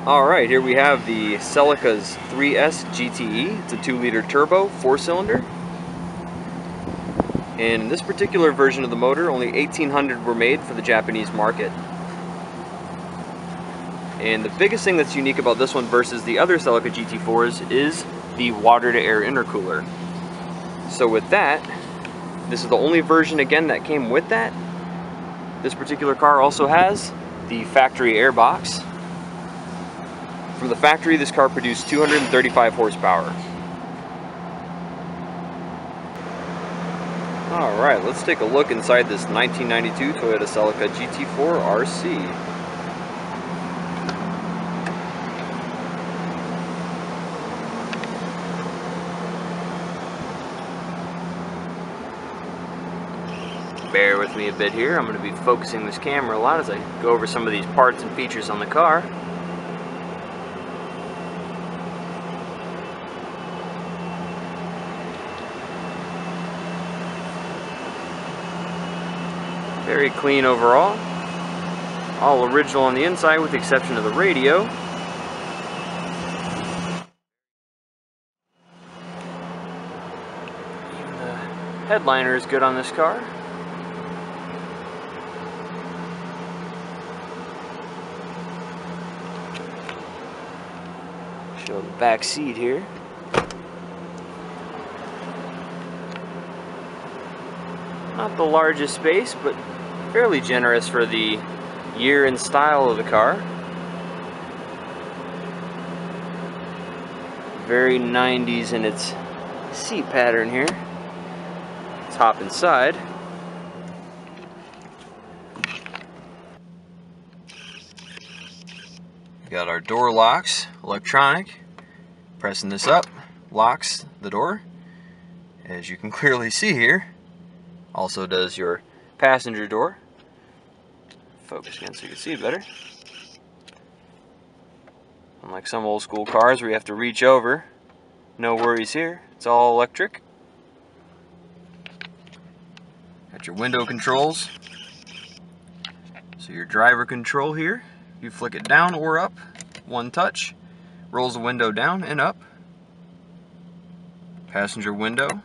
Alright, here we have the Celica's 3S GTE. It's a 2-liter turbo, 4-cylinder. And in this particular version of the motor, only 1,800 were made for the Japanese market. And the biggest thing that's unique about this one versus the other Celica GT4s is the water-to-air intercooler. So with that, this is the only version again that came with that. This particular car also has the factory air box. From the factory, this car produced 235 horsepower. Alright, let's take a look inside this 1992 Toyota Celica GT4 RC. Bear with me a bit here. I'm going to be focusing this camera a lot as I go over some of these parts and features on the car. Very clean overall. All original on the inside with the exception of the radio. Even the headliner is good on this car. Show the back seat here. Not the largest space, but fairly generous for the year and style of the car. Very 90s in its seat pattern here. Let's hop inside. We got our door locks, electronic. Pressing this up locks the door, as you can clearly see here. Also does your passenger door. Focus again so you can see it better. Unlike some old school cars where you have to reach over, no worries here. It's all electric. Got your window controls. So your driver control here, you flick it down or up, one touch, rolls the window down and up. Passenger window,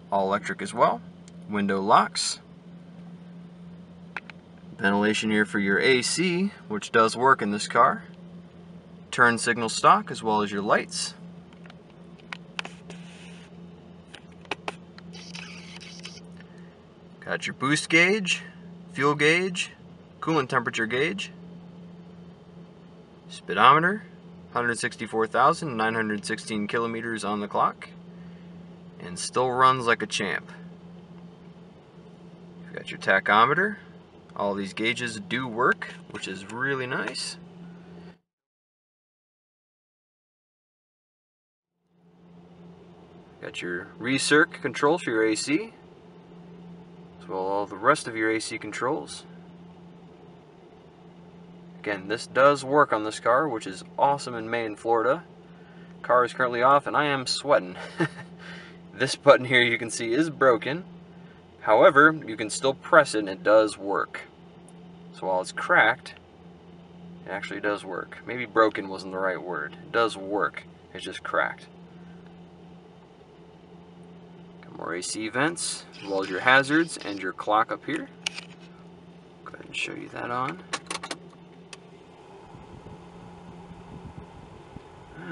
all electric as well. Window locks. Ventilation here for your AC, which does work in this car. Turn signal stock as well as your lights. Got your boost gauge, fuel gauge, coolant temperature gauge, speedometer, 164,916 kilometers on the clock, and still runs like a champ. You've got your tachometer. All these gauges do work, which is really nice. Got your recirc controls for your AC, as well as all the rest of your AC controls. Again, this does work on this car, which is awesome in May in Florida. Car is currently off and I am sweating. This button here you can see is broken. However, you can still press it and it does work. So while it's cracked, it actually does work. Maybe broken wasn't the right word. It does work. It's just cracked. Got more AC vents, as well as your hazards and your clock up here. Go ahead and show you that on.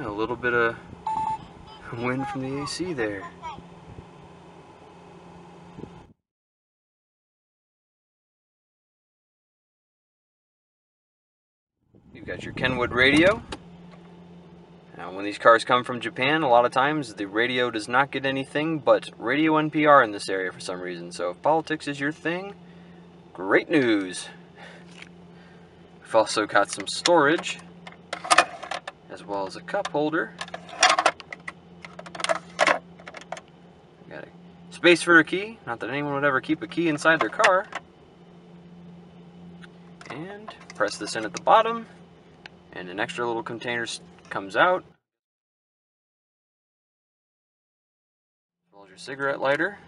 A little bit of wind from the AC there. You've got your Kenwood Radio. Now when these cars come from Japan, a lot of times the radio does not get anything but radio NPR in this area for some reason. So if politics is your thing, great news. We've also got some storage, as well as a cup holder. Got a space for a key. Not that anyone would ever keep a key inside their car. And press this in at the bottom, and an extra little container comes out. As well as your cigarette lighter.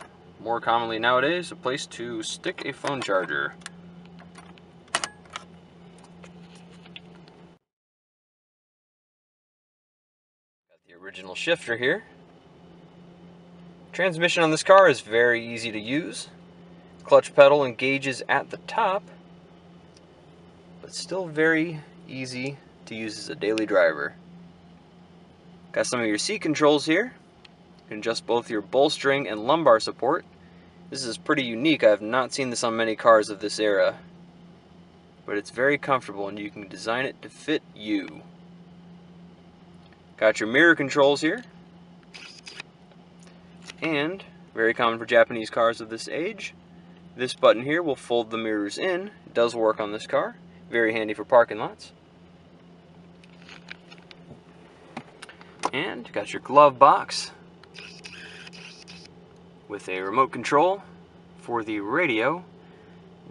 More commonly nowadays, a place to stick a phone charger. The original shifter here. Transmission on this car is very easy to use. Clutch pedal engages at the top, but still very easy to use as a daily driver. Got some of your seat controls here. You can adjust both your bolstering and lumbar support. This is pretty unique. I have not seen this on many cars of this era, but it's very comfortable and you can design it to fit you. Got your mirror controls here, and very common for Japanese cars of this age, this button here will fold the mirrors in. It does work on this car. Very handy for parking lots. And got your glove box with a remote control for the radio.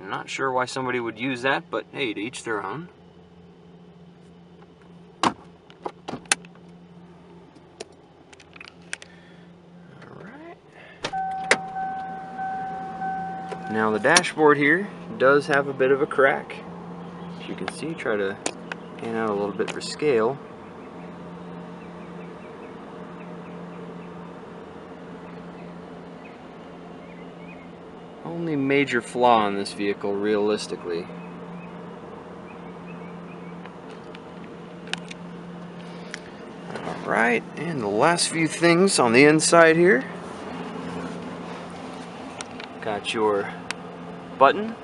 Not sure why somebody would use that, but hey, to each their own. Alright. Now the dashboard here does have a bit of a crack. As you can see, try to pan out a little bit for scale. Only major flaw in this vehicle, realistically. Alright, and the last few things on the inside here. Got your button,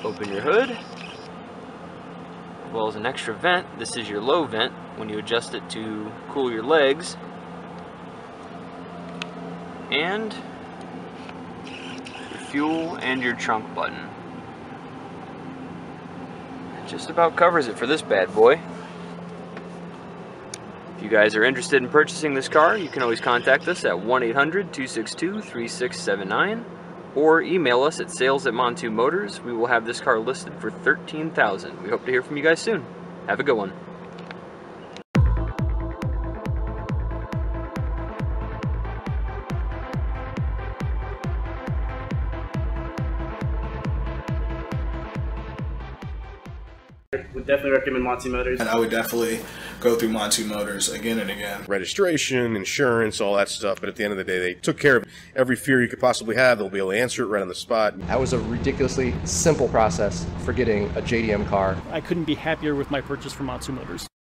open your hood, as well as an extra vent. This is your low vent when you adjust it to cool your legs. And fuel and your trunk button. That just about covers it for this bad boy. If you guys are interested in purchasing this car, you can always contact us at 1-800-262-3679 or email us at sales@Montu Motors. We will have this car listed for $13,000. We hope to hear from you guys soon. Have a good one. Would definitely recommend Montu Motors. And I would definitely go through Montu Motors again and again. Registration, insurance, all that stuff, but at the end of the day, they took care of every fear you could possibly have. They'll be able to answer it right on the spot. That was a ridiculously simple process for getting a JDM car. I couldn't be happier with my purchase from Montu Motors.